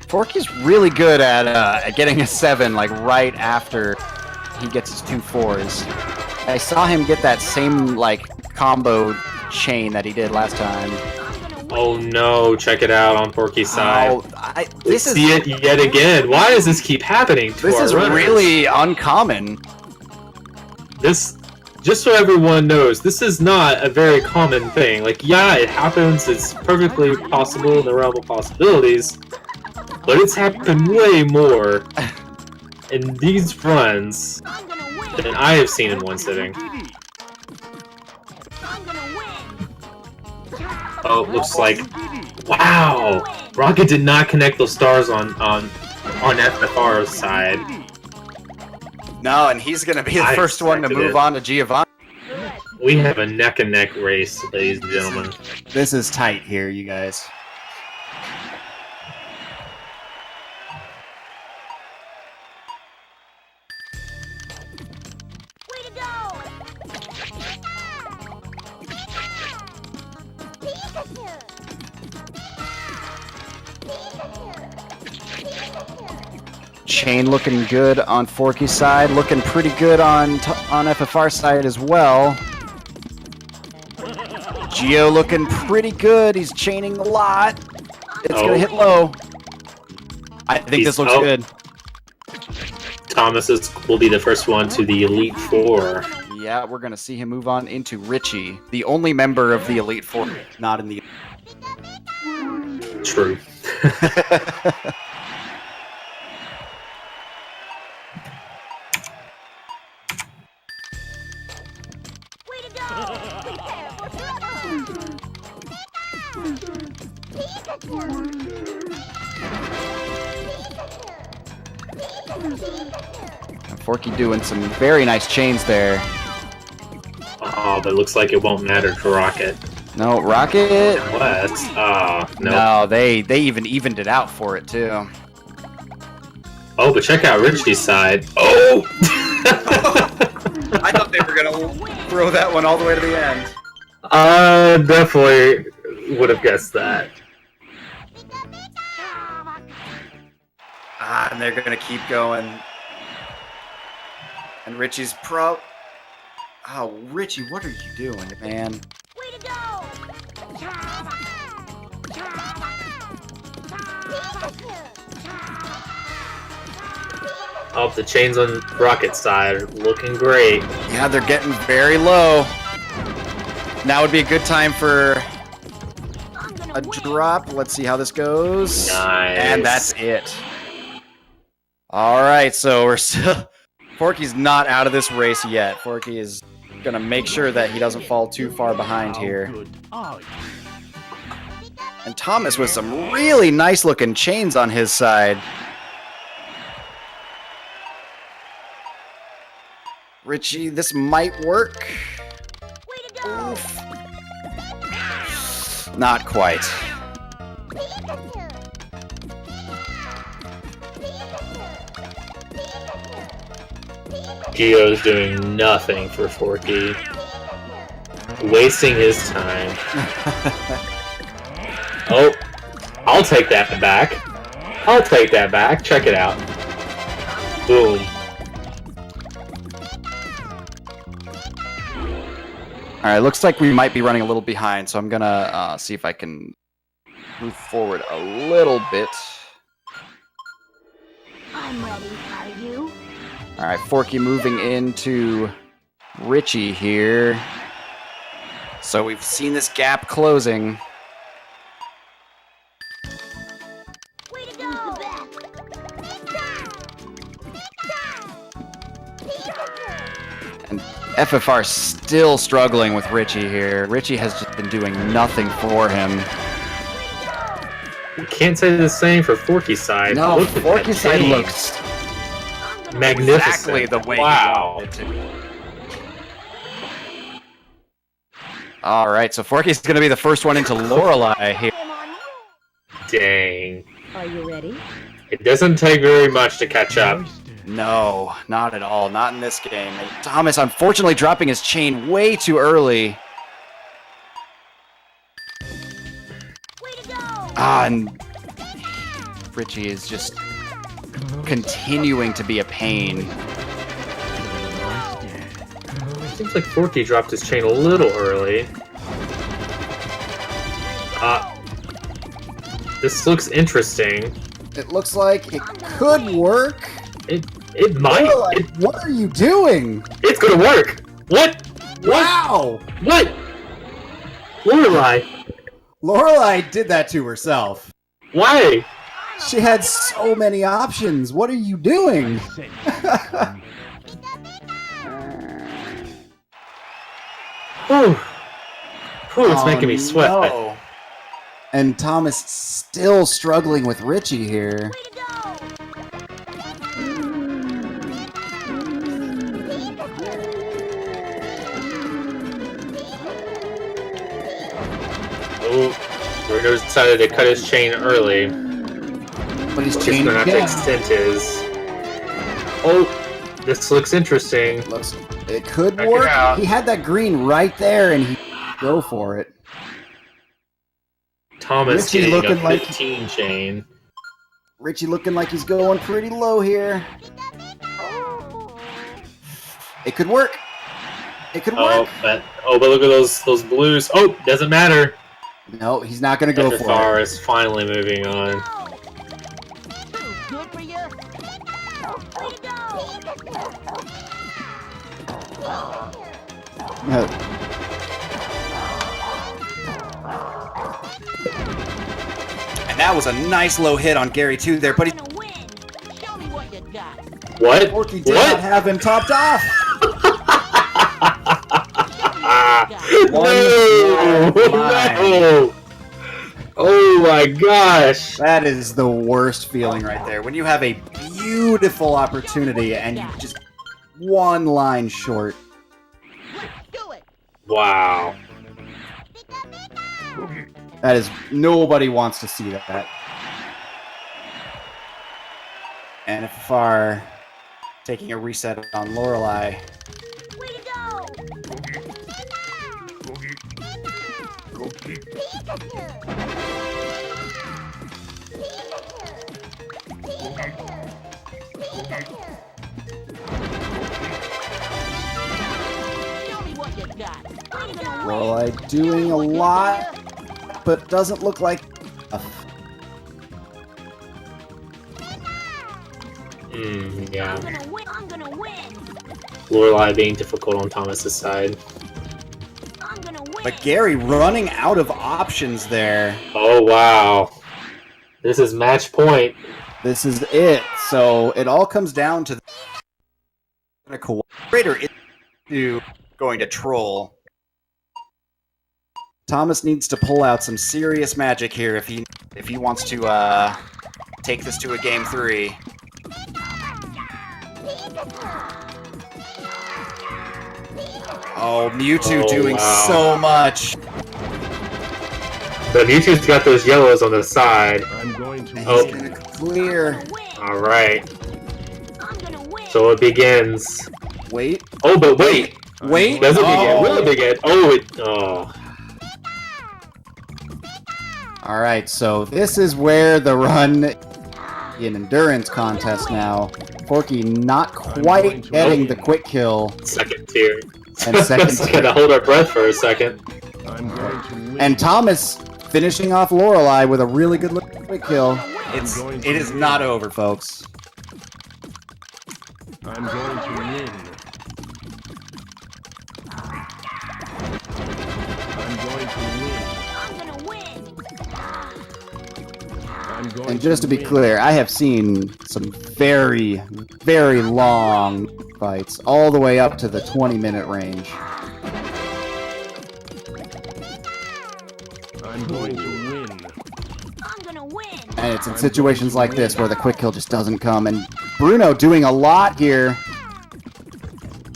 Forky's really good at getting a 7, like, right after he gets his 2 4s. I saw him get that same, like, combo chain that he did last time. Oh no, check it out on Forky's side. Oh, this is... See it yet again. Why does this keep happening to This our is runners? really uncommon. This, just so everyone knows, this is not a very common thing. Like, yeah, it happens. It's perfectly possible in the realm of possibilities. But it's happened way more in these runs than I have seen in one sitting. Oh, it looks like... Wow! Rocket did not connect those stars on FFR's side. No, and he's going to be the I first one to expected move it. on to Giovanni. We have a neck-and-neck race, ladies and gentlemen. This is tight here, you guys. Way to go! Chain looking good on Forky's side, looking pretty good on FFR's side as well. Geo looking pretty good. He's chaining a lot. It's gonna hit low. I think this looks good. Thomas will be the first one to the Elite Four. Yeah, we're gonna see him move on into Richie, the only member of the Elite Four not in the. True. And Forky doing some very nice chains there. Oh, but it looks like it won't matter to Rocket. No, Rocket. Unless, no. No, they even evened it out for it too. Oh, but check out Richie's side. Oh! I thought they were gonna throw that one all the way to the end. Definitely would have guessed that. And they're gonna keep going. And Richie's pro. Oh, Richie, what are you doing, man? Way to go! Oh, the chains on Rocket's side looking great. Yeah, they're getting very low. Now would be a good time for a drop. Let's see how this goes. Nice. And that's it. All right, so we're still... Forky's not out of this race yet. Forky is gonna make sure that he doesn't fall too far behind here. And Thomas with some really nice looking chains on his side. Richie, this might work. Oof. Not quite. Gio's doing nothing for Forky. Wasting his time. Oh, I'll take that back. I'll take that back. Check it out. Boom. Alright, looks like we might be running a little behind, so I'm gonna see if I can move forward a little bit. I'm ready, are you? Alright, Forky moving into Richie here. So we've seen this gap closing. Way to go! And FFR still struggling with Richie here. Richie has just been doing nothing for him. You can't say the same for Forky's side. No, Look at Forky's that side chain. looks magnificent. exactly the way wow. he wanted it to. Alright, so Forky's going to be the first one into Lorelei here. Dang. Are you ready? It doesn't take very much to catch up. No, not at all. Not in this game. And Thomas, unfortunately, dropping his chain way too early. And Richie is just continuing to be a pain. Seems like Forky dropped his chain a little early. This looks interesting. It looks like it could work. It might. What are you doing? It's gonna work. What? Wow! What? Lorelei. Lorelei did that to herself. Why? She had so many options. What are you doing? Whew. Whew, it's making me sweat. No. And Thomas still struggling with Richie here. Oh, Bruno decided to cut his chain early. But he's He's chained gonna have to again. extend his. Oh, this looks interesting. It could Check it work. out. He had that green right there, and he go for it. Thomas Richie getting looking a like- 15 chain. Richie looking like he's going pretty low here. It could work. It could work. But look at those blues. Oh, doesn't matter. No, he's not going to go for FFR it. is finally moving on. Good for you. And that was a nice low hit on Gary too there, but he Gonna win. Show me what you got. What? Forky did not have him topped off. No! One line. No! Oh my gosh! That is the worst feeling right there. When you have a beautiful opportunity and you just one line short. Do it. Wow. That is, nobody wants to see that. And FFR taking a reset on Lorelei. Way to go. Show me what you got. I'm gonna win. Lorelei doing a lot, but doesn't look like enough. Yeah. I'm gonna win. I'm gonna win. Lorelei being difficult on Thomas's side. I'm gonna win. But Gary running out of options there. Oh wow. This is match point. This is it. So it all comes down to the cooperator is going to troll. Thomas needs to pull out some serious magic here if he wants to take this to a game 3. Oh, Mewtwo Oh, doing wow. so much. But Mewtwo's got those yellows on the side. I'm going to Oh. He's gonna clear. I'm gonna win. Alright. I'm gonna win. So it begins. Wait, Oh, but wait! wait. Does it begin? Oh. Will it begin? Oh, it. Oh. All right, so this is where the run in endurance contest now. Forky not quite getting the quick kill Second tier. and second Just gotta hold our breath for a second. I'm going to win. and Thomas finishing off Lorelei with a really good quick kill. It It is not over, folks. I'm going to win. I'm going to win. I'm gonna win. I'm going And just to be win. clear, I have seen some very, very long fights, all the way up to the 20-minute range. I'm going to win. I'm gonna win. And it's in situations like this where the quick kill just doesn't come. And Bruno doing a lot here.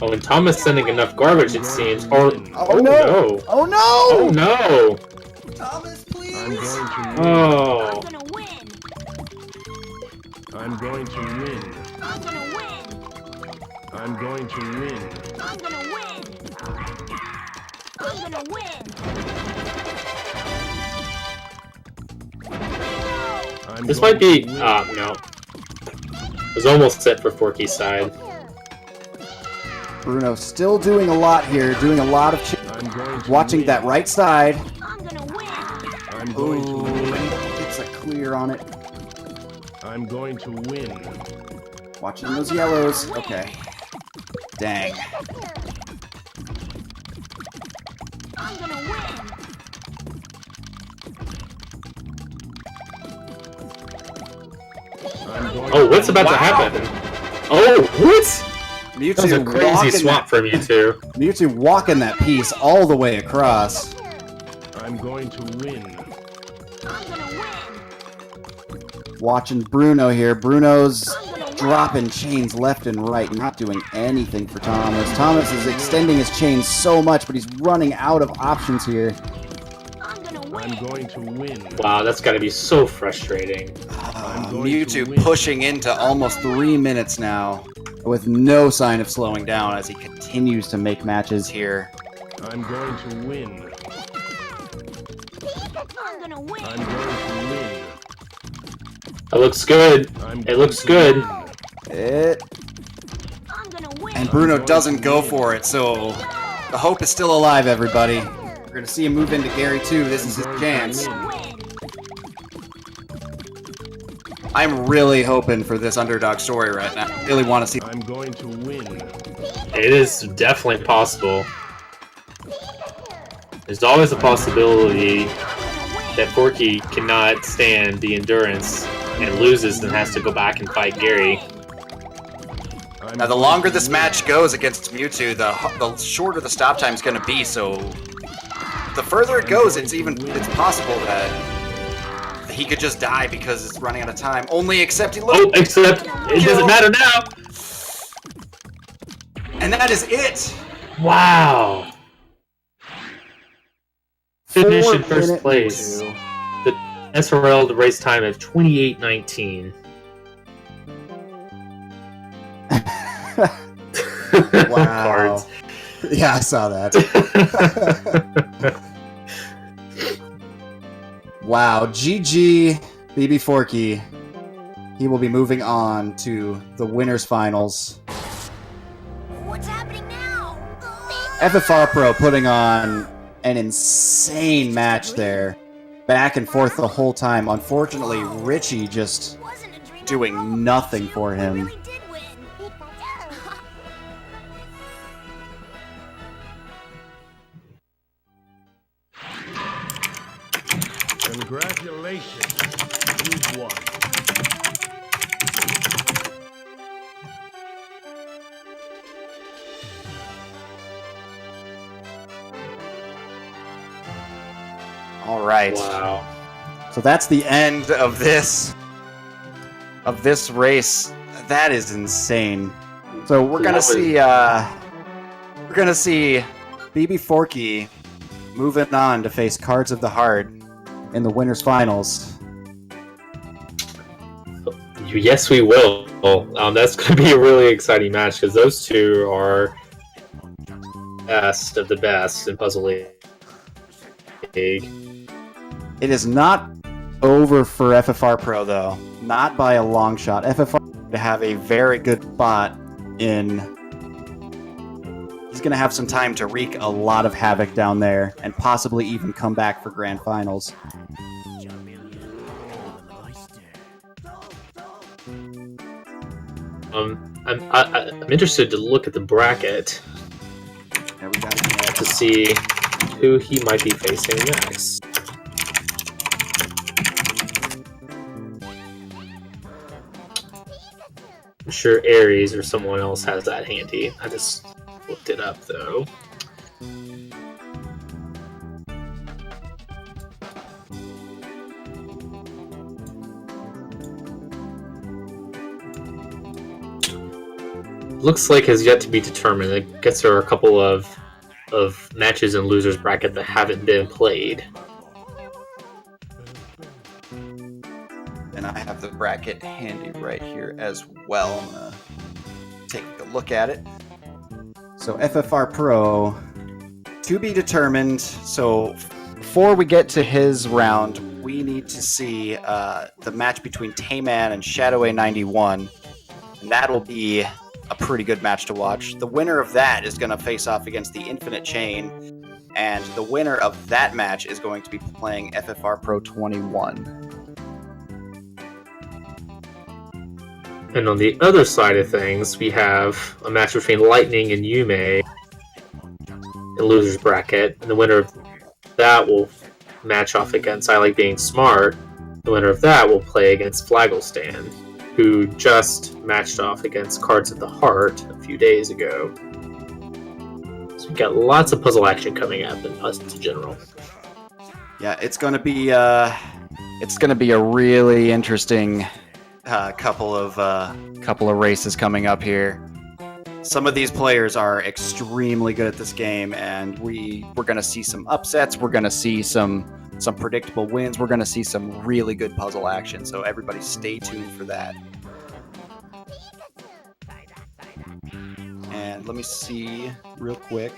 Oh, and Thomas sending enough garbage, it seems. Or, Oh, no! no! Oh no! Oh no! Thomas, please! I'm going to win. Oh. I'm gonna win. I'm going to win. I'm gonna win. I'm going to win. I'm gonna win. I'm gonna win. I'm This going might be. to win. No. It was almost set for Forky's side. Bruno still doing a lot here, doing a lot of I'm going to watching win. that right side. I'm gonna win. I'm going to Ooh, win. it's a clear on it. I'm going to win. Watching those yellows. Okay. Dang. I'm gonna win. I'm going Oh, what's about to happen? Oh, what? That was a Mewtwo crazy walking swap from you two. Mewtwo walking that piece all the way across. I'm going to win. I'm gonna win. Watching Bruno here. Bruno's dropping chains left and right, not doing anything for Thomas. Thomas is extending his chains so much, but he's running out of options here. I'm gonna I'm win. going to win. Wow, that's gotta be so frustrating. I'm going to Mewtwo win. pushing into almost 3 minutes now, with no sign of slowing down as he continues to make matches here. I'm going to win. I'm gonna win. I'm going to win. It looks good. I'm It going looks to good. win. I'm gonna win. And Bruno doesn't go for it, so the hope is still alive, everybody. We're going to see him move into Gary too. This is his chance. Win. I'm really hoping for this underdog story right now. I really want to see. I'm going to win. It is definitely possible. There's always a possibility that Forky cannot stand the endurance and loses and has to go back and fight Gary. I'm Now, the going longer to this win. match goes against Mewtwo, the shorter the stop time is going to be. So, the further it goes, it's possible that he could just die because it's running out of time. Only except he Oh, except it doesn't matter now. And that is it. Wow. Finish in 4 first minute place. Mewtwo. The SRL race time of 28:19. Wow. Cards. Yeah, I saw that. Wow, GG Bbforky. He will be moving on to the winners finals. What's happening now? FFRPro putting on an insane match there. Back and forth the whole time. Unfortunately, Richie just Wasn't a dream at all. doing nothing for We him. really did win. Congratulations. You've won. All right. Wow. So that's the End of this race. That is insane. So we're gonna see Bbforky moving on to face Cards of the Heart in the winners finals. Yes, we will. That's going to be a really exciting match because those two are best of the best in Puzzle League. It is not over for FFRPro though. Not by a long shot. FFR to have a very good spot in. He's going to have some time to wreak a lot of havoc down there and possibly even come back for grand finals. I'm interested to look at the bracket There we go. to see who he might be facing next. I'm sure Aries or someone else has that handy. I just looked it up though. Looks like has yet to be determined. I guess there are a couple of matches in losers bracket that haven't been played. And I have the bracket handy right here as well. I'm gonna take a look at it. So FFRPro to be determined. So before we get to his round, we need to see the match between Tayman and Shadowway91, and that'll be a pretty good match to watch. The winner of that is going to face off against the Infinite Chain, and the winner of that match is going to be playing FFRPro21. And on the other side of things, we have a match between Lightning and Yume in losers bracket, and the winner of that will match off against I Like Being Smart. The winner of that will play against Flagglestand, who just matched off against Cards of the Heart a few days ago. So we've got lots of puzzle action coming up in Puzzles in general. Yeah, it's going to be a really interesting couple of races coming up here. Some of these players are extremely good at this game, and we're going to see some upsets. We're going to see some predictable wins. We're going to see some really good puzzle action. So everybody stay tuned for that. And let me see real quick.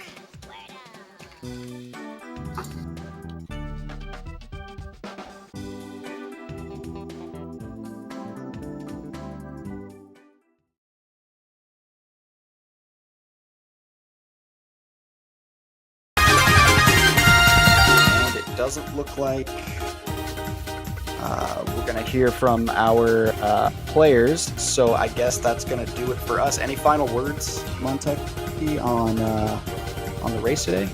Doesn't look like we're going to hear from our players, so I guess that's going to do it for us. Any final words, Montecchi, on the race today?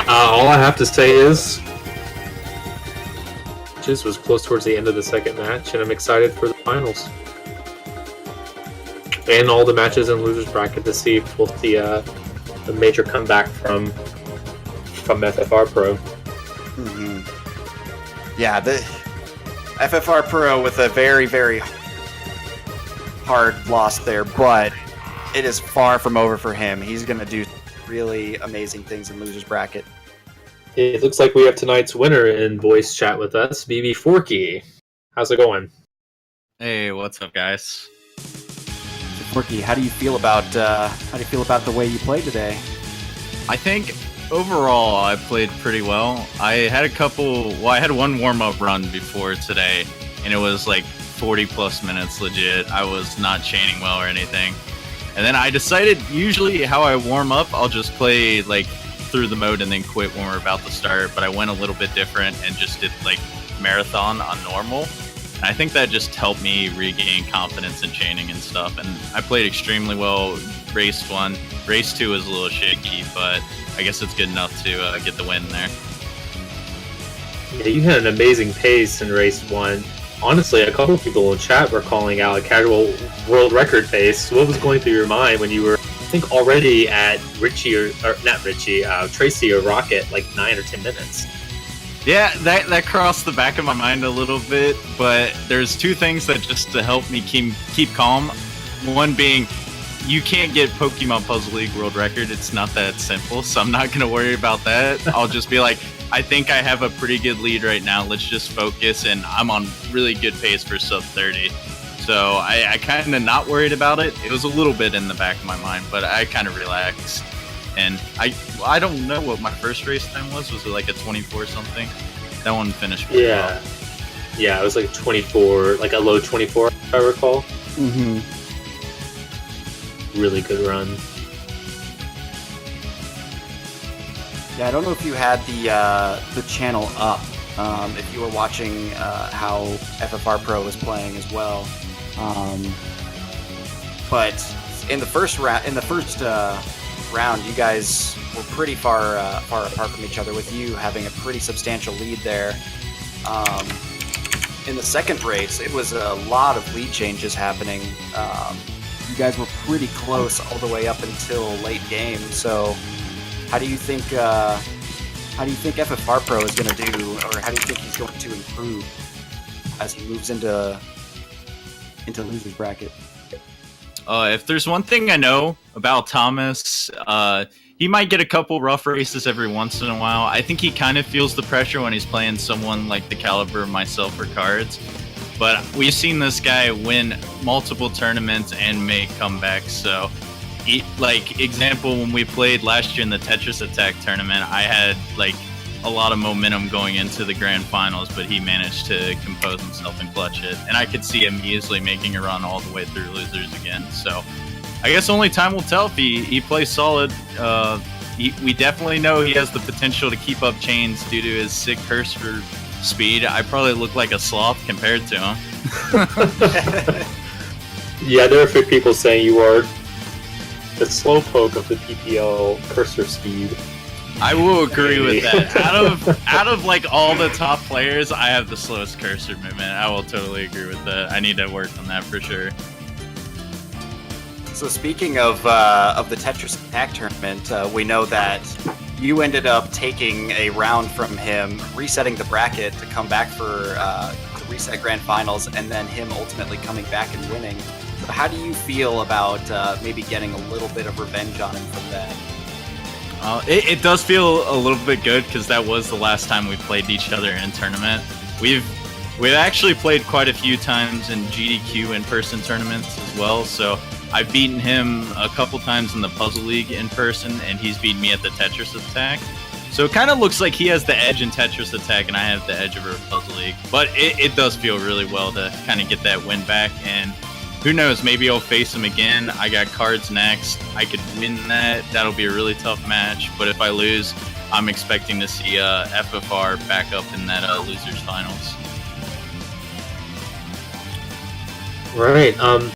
All I have to say is this was close towards the end of the second match, and I'm excited for the finals. And all the matches in losers bracket to see if we'll see a major comeback from FFRPro. Mm-hmm. Yeah, the FFR Pro with a very, very hard loss there, but it is far from over for him. He's going to do really amazing things in losers bracket. It looks like we have tonight's winner in voice chat with us, Bbforky. How's it going? Hey, what's up, guys? Bbforky, how do you feel about the way you played today? I think overall I played pretty well. I had one warm-up run before today, and it was like 40 plus minutes legit. I was not chaining well or anything. And then I decided, usually how I warm up, I'll just play like through the mode and then quit when we're about to start, but I went a little bit different and just did like marathon on normal. And I think that just helped me regain confidence in chaining and stuff, and I played extremely well race 1. Race 2 was a little shaky, but I guess it's good enough to get the win there. Yeah, you had an amazing pace in race 1. Honestly, a couple of people in chat were calling out a casual world record pace. What was going through your mind when you were, I think, already at Tracy or Rocket, like 9 or 10 minutes? Yeah, that crossed the back of my mind a little bit, but there's two things that just to help me keep calm. One being, you can't get Pokemon Puzzle League world record. It's not that simple, so I'm not going to worry about that. I'll just be like, I think I have a pretty good lead right now. Let's just focus, and I'm on really good pace for sub 30. So I kind of not worried about it. It was a little bit in the back of my mind, but I kind of relaxed. And I don't know what my first race time was. Was it like a 24 something? That one finished pretty well. Yeah, it was like 24, like a low 24, if I recall. Mm-hmm. Really good run. Yeah, I don't know if you had the channel up, if you were watching how FFR Pro was playing as well. But in the first round, you guys were pretty far apart from each other, with you having a pretty substantial lead there. In the second race, it was a lot of lead changes happening. You guys were pretty close all the way up until late game. So, how do you think FFR Pro is going to do, or how do you think he's going to improve as he moves into losers bracket? If there's one thing I know about Thomas, he might get a couple rough races every once in a while. I think he kind of feels the pressure when he's playing someone like the caliber of myself or Cards. But we've seen this guy win multiple tournaments and make comebacks. So, like, example, when we played last year in the Tetris Attack tournament, I had like a lot of momentum going into the grand finals, but he managed to compose himself and clutch it. And I could see him easily making a run all the way through losers again. So I guess only time will tell if he plays solid. We definitely know he has the potential to keep up chains due to his sick cursor speed. I probably look like a sloth compared to him. Yeah, there are a few people saying you are the slowpoke of the PPL cursor speed. I will agree with that. Out of like all the top players, I have the slowest cursor movement. I will totally agree with that. I need to work on that for sure. So speaking of the Tetris Attack tournament, we know that you ended up taking a round from him, resetting the bracket to come back for the reset grand finals, and then him ultimately coming back and winning. So how do you feel about maybe getting a little bit of revenge on him from that? It does feel a little bit good because that was the last time we played each other in tournament. We've actually played quite a few times in GDQ in-person tournaments as well, so I've beaten him a couple times in the Puzzle League in person, and he's beaten me at the Tetris Attack. So it kind of looks like he has the edge in Tetris Attack, and I have the edge over Puzzle League. But it does feel really well to kind of get that win back, and who knows, maybe I'll face him again. I got Cards next. I could win that. That'll be a really tough match, but if I lose, I'm expecting to see FFR back up in that losers finals. Right.